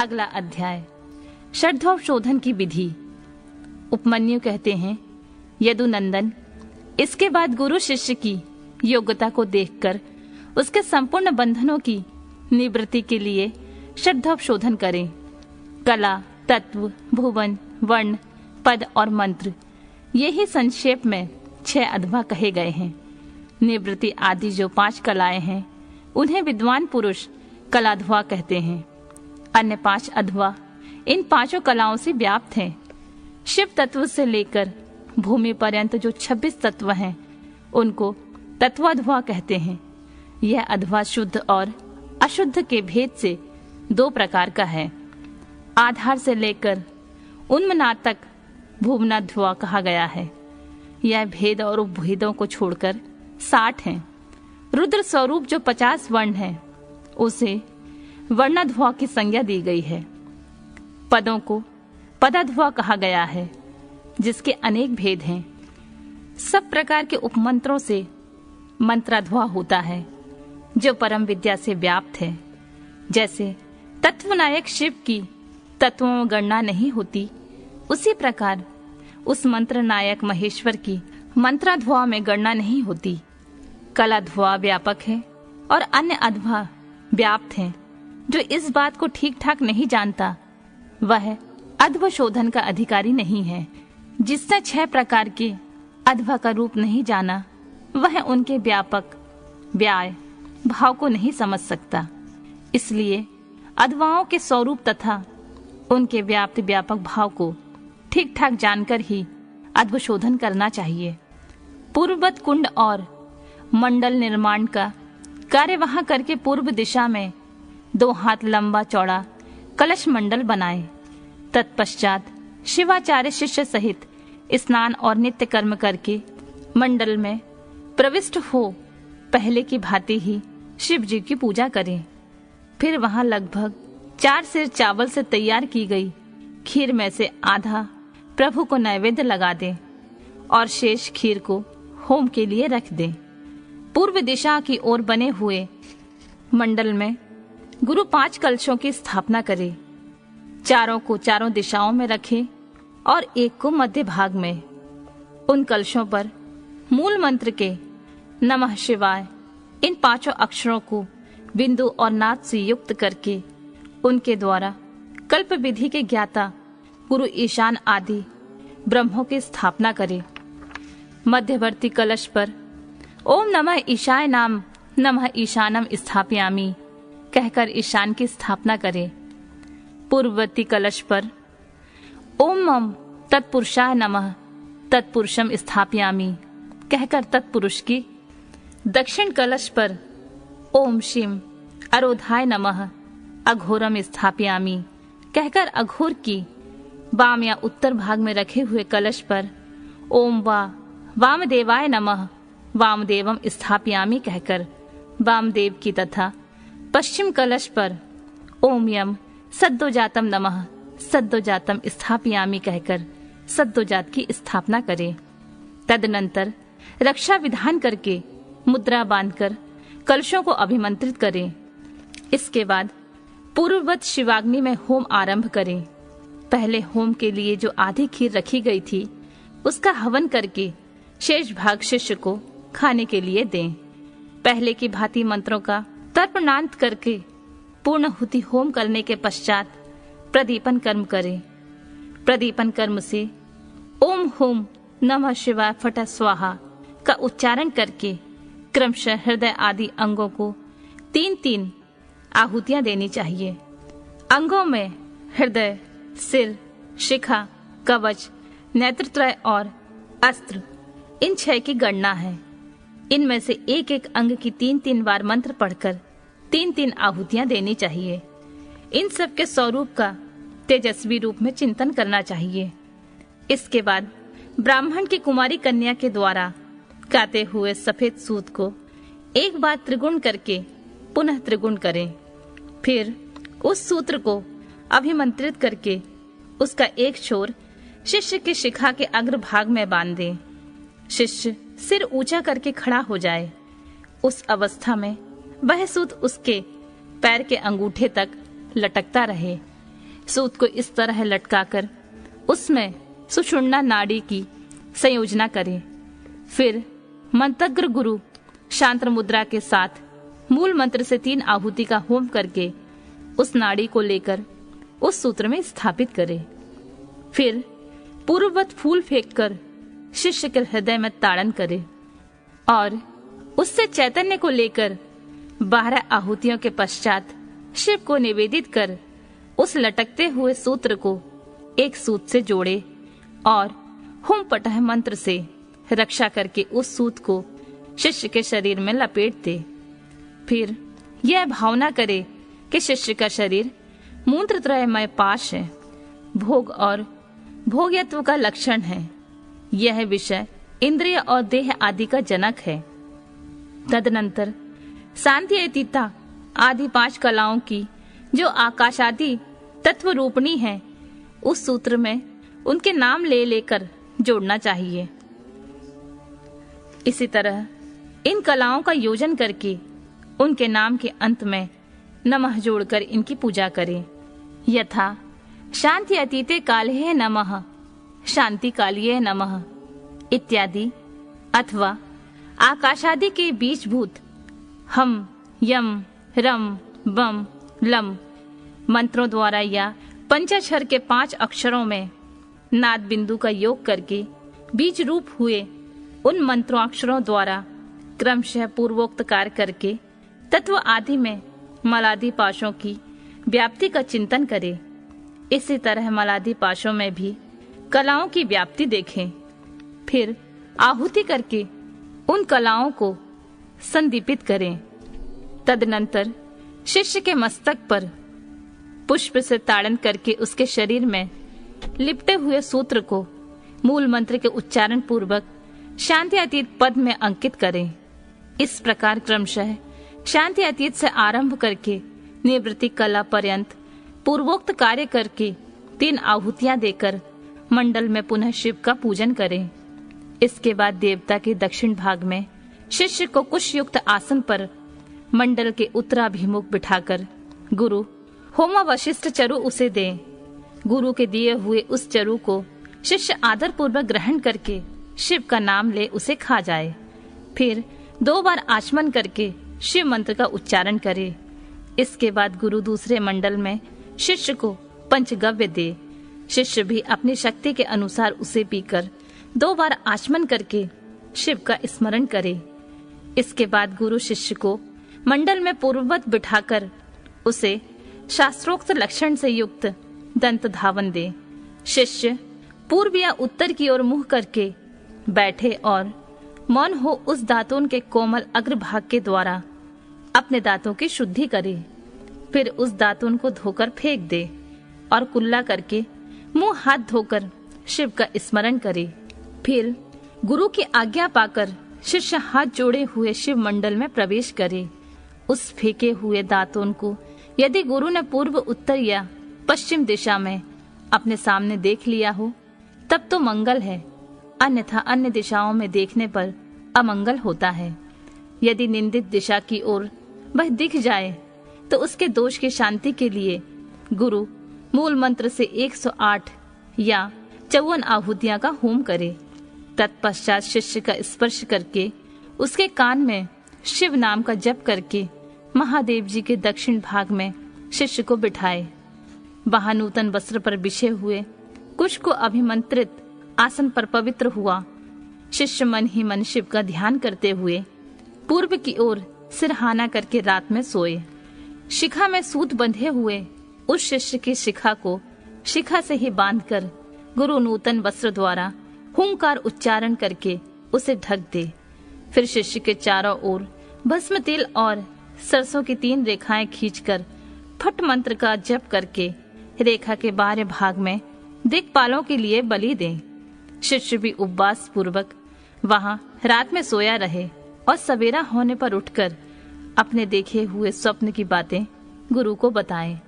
अगला अध्याय षड्धोपशोधन की विधि। उपमन्यु कहते हैं, यदुनंदन, इसके बाद गुरु शिष्य की योग्यता को देखकर उसके संपूर्ण बंधनों की निवृत्ति के लिए षड्धोपशोधन करें। कला, तत्व, भुवन, वर्ण, पद और मंत्र, ये ही संक्षेप में 6 अध्वा कहे गए हैं। निवृत्ति आदि जो 5 कलाएं हैं उन्हें विद्वान पुरुष कलाध्वा कहते हैं। अन्य 5 अध्वा इन 5 कलाओं से व्याप्त हैं। शिव तत्व से लेकर भूमि पर्यंत जो 26 तत्व हैं उनको तत्वाध्वा कहते हैं। यह अध्वा शुद्ध और अशुद्ध के भेद से 2 प्रकार का है। आधार से लेकर उन्मनाद तक भुवनाध्वा कहा गया है। यह भेद और उपभेदों को छोड़कर 60 हैं। रुद्र स्वरूप जो 50 वर्ण है उसे वर्णाध्वा की संज्ञा दी गई है। पदों को पदाध्वा कहा गया है, जिसके अनेक भेद हैं। सब प्रकार के उपमंत्रों से मंत्राध्वा होता है, जो परम विद्या से व्याप्त है। जैसे तत्वनायक शिव की तत्वों में गणना नहीं होती, उसी प्रकार उस मंत्र नायक महेश्वर की मंत्राध्वा में गणना नहीं होती। कलाध्वा व्यापक है और अन्य अध्वा व्याप्त हैं। जो इस बात को ठीक ठाक नहीं जानता वह अध्वशोधन का अधिकारी नहीं है। जिसने 6 प्रकार के अध्वा का रूप नहीं जाना वह उनके व्यापक व्याय भाव को नहीं समझ सकता। इसलिए अध्वाओं के स्वरूप तथा उनके व्याप्त व्यापक भाव को ठीक ठाक जानकर ही अध्वशोधन करना चाहिए। पूर्ववत कुंड और मंडल निर्माण का कार्य वहां करके पूर्व दिशा में 2 हाथ लंबा चौड़ा कलश मंडल बनाए। तत्पश्चात शिवाचार्य शिष्य सहित स्नान और नित्य कर्म करके मंडल में प्रविष्ट हो पहले की भांति ही शिव जी की पूजा करें। फिर वहां लगभग 4 सेर चावल से तैयार की गई खीर में से आधा प्रभु को नैवेद्य लगा दें और शेष खीर को होम के लिए रख दें। पूर्व दिशा की ओर बने हुए मंडल में गुरु 5 कलशों की स्थापना करे। चारों को चारों दिशाओं में रखे और एक को मध्य भाग में। उन कलशों पर मूल मंत्र के नमः शिवाय इन 5 अक्षरों को बिंदु और नाद से युक्त करके उनके द्वारा कल्प विधि के ज्ञाता गुरु ईशान आदि ब्रह्मों की स्थापना करे। मध्यवर्ती कलश पर ओम नमः ईशाय नाम नमः ईशानम स्थापयामि कहकर ईशान की स्थापना करे। पूर्ववर्ती कलश पर ओम मम तत्पुरुषाय नमः तत्पुरुषम स्थापयामि कहकर तत्पुरुष की, दक्षिण कलश पर ओम शिव अरोधाय नमः अघोरम स्थापयामि कहकर अघोर की, वाम या उत्तर भाग में रखे हुए कलश पर ओम वामदेवाय नमः वामदेवम स्थापयामि कहकर वामदेव की तथा पश्चिम कलश पर ओम यम सद्दोजातम नमः सद्दोजातम स्थापयामि कहकर सद्दोजात की स्थापना करें। तदनंतर रक्षा विधान करके मुद्रा बांधकर कलशों को अभिमंत्रित करें। इसके बाद पूर्ववत शिवाग्नि में होम आरंभ करें। पहले होम के लिए जो आधी खीर रखी गई थी उसका हवन करके शेष भाग शिष्य को खाने के लिए दें। पहले की भांति मंत्रों का तर्पणांत करके पूर्णाहुति होम करने के पश्चात प्रदीपन कर्म करें। प्रदीपन कर्म से ओम होम नमः शिवाय फट स्वाहा का उच्चारण करके क्रमशः हृदय आदि अंगों को 3-3 आहुतियां देनी चाहिए। अंगों में हृदय, सिर, शिखा, कवच, नेत्रत्रय और अस्त्र, इन 6 की गणना है। इनमें से एक एक अंग की 3-3 बार मंत्र पढ़कर 3-3 आहुतियां देनी चाहिए। इन सब के स्वरूप का तेजस्वी रूप में चिंतन करना चाहिए। इसके बाद ब्राह्मण की कुमारी कन्या के द्वारा गाते हुए सफेद सूत को एक बार त्रिगुण करके पुनः त्रिगुण करें। फिर उस सूत्र को अभिमंत्रित करके उसका एक छोर शिष्य की शिखा के अग्रभाग में बांध दें। शिष्य सिर ऊंचा करके खड़ा हो जाए। उस अवस्था में वह सूत उसके पैर के अंगूठे तक लटकता रहे। सूत को इस तरह लटकाकर उसमें सुषुम्ना नाड़ी की संयोजना करें। फिर मंत्रज्ञ गुरु शांत मुद्रा के साथ मूल मंत्र से 3 आहुति का होम करके उस नाड़ी को लेकर उस सूत्र में स्थापित करे। फिर पूर्ववत फूल फेंककर शिष्य के हृदय में ताड़न करे और उससे चैतन्य को लेकर 12 आहुतियों के पश्चात शिव को निवेदित कर उस लटकते हुए सूत्र को एक सूत से जोड़े और हुम पटह मंत्र से रक्षा करके उस सूत को शिष्य के शरीर में लपेट दे। फिर यह भावना करे कि शिष्य का शरीर मूत्रत्रयमय पाश है, भोग और भोग्यत्व का लक्षण है। यह विषय इंद्रिय और देह आदि का जनक है। तदनंतर शांति अतीता आदि 5 कलाओं की जो आकाश आदि तत्व रूपणी है, उस सूत्र में उनके नाम ले लेकर जोड़ना चाहिए। इसी तरह इन कलाओं का योजन करके उनके नाम के अंत में नमः जोड़कर इनकी पूजा करें। यथा शांति अतीते काले नमः, शांति कालिये नमः इत्यादि, अथवा आकाशादि के बीजभूत हम यम रम बम लम मंत्रों द्वारा या पंचाक्षर के 5 अक्षरों में नाद बिंदु का योग करके बीज रूप हुए उन मंत्रोक्षरों द्वारा क्रमशः पूर्वोक्त कार्य करके तत्व आदि में मलादि पाशों की व्याप्ति का चिंतन करें। इसी तरह मलादि पाशों में भी कलाओं की व्याप्ति देखें। फिर आहुति करके उन कलाओं को संदीपित करें। तदनंतर शिष्य के मस्तक पर पुष्प से ताड़न करके उसके शरीर में लिपटे हुए सूत्र को मूल मंत्र के उच्चारण पूर्वक शांति अतीत पद में अंकित करें। इस प्रकार क्रमशः शांति अतीत से आरंभ करके निवृत्ति कला पर्यंत पूर्वोक्त कार्य करके 3 आहुतियां देकर मंडल में पुनः शिव का पूजन करें। इसके बाद देवता के दक्षिण भाग में शिष्य को कुश युक्त आसन पर मंडल के उत्तराभिमुख बिठाकर गुरु होम वशिष्ठ चरु उसे दें। गुरु के दिए हुए उस चरु को शिष्य आदर पूर्वक ग्रहण करके शिव का नाम ले उसे खा जाए। फिर 2 बार आचमन करके शिव मंत्र का उच्चारण करे। इसके बाद गुरु दूसरे मंडल में शिष्य को पंचगव्य दे। शिष्य भी अपनी शक्ति के अनुसार उसे पीकर 2 बार आचमन करके शिव का स्मरण करे। इसके बाद गुरु शिष्य को मंडल में पूर्ववत बिठाकर उसे शास्त्रोक्त लक्षण से युक्त दंत धावन दे। शिष्य पूर्व या उत्तर की ओर मुंह करके बैठे और मौन हो उस दातून के कोमल अग्रभाग के द्वारा अपने दांतों की शुद्धि करे। फिर उस दातून को धोकर फेंक दे और कुल्ला करके मुंह हाथ धोकर शिव का स्मरण करे। फिर गुरु की आज्ञा पाकर शिष्य हाथ जोड़े हुए शिव मंडल में प्रवेश करे। उस फेंके हुए दातून को यदि गुरु ने पूर्व उत्तर या पश्चिम दिशा में अपने सामने देख लिया हो तब तो मंगल है, अन्यथा अन्य दिशाओं में देखने पर अमंगल होता है। यदि निंदित दिशा की ओर वह दिख जाए तो उसके दोष की शांति के लिए गुरु मूल मंत्र से 108 या 54 आहुतियां का होम करे। तत्पश्चात शिष्य का स्पर्श करके उसके कान में शिव नाम का जप करके महादेव जी के दक्षिण भाग में शिष्य को बिठाए। वहां नूतन वस्त्र पर बिछे हुए कुश को अभिमंत्रित आसन पर पवित्र हुआ। शिष्य मन ही मन शिव का ध्यान करते हुए पूर्व की ओर सिरहाना करके रात में सोए। शिखा में सूत बंधे हुए उस शिष्य की शिखा को शिखा से ही बांधकर गुरु नूतन वस्त्र द्वारा हुंकार उच्चारण करके उसे ढक दे। फिर शिष्य के चारों ओर भस्म तिल और सरसों की 3 रेखाएं खींचकर फट मंत्र का जप करके रेखा के बाहर भाग में दिक्पालों के लिए बलि दें। शिष्य भी उपवास पूर्वक वहां रात में सोया रहे और सवेरा होने पर उठकर अपने देखे हुए स्वप्न की बातें गुरु को बताएं।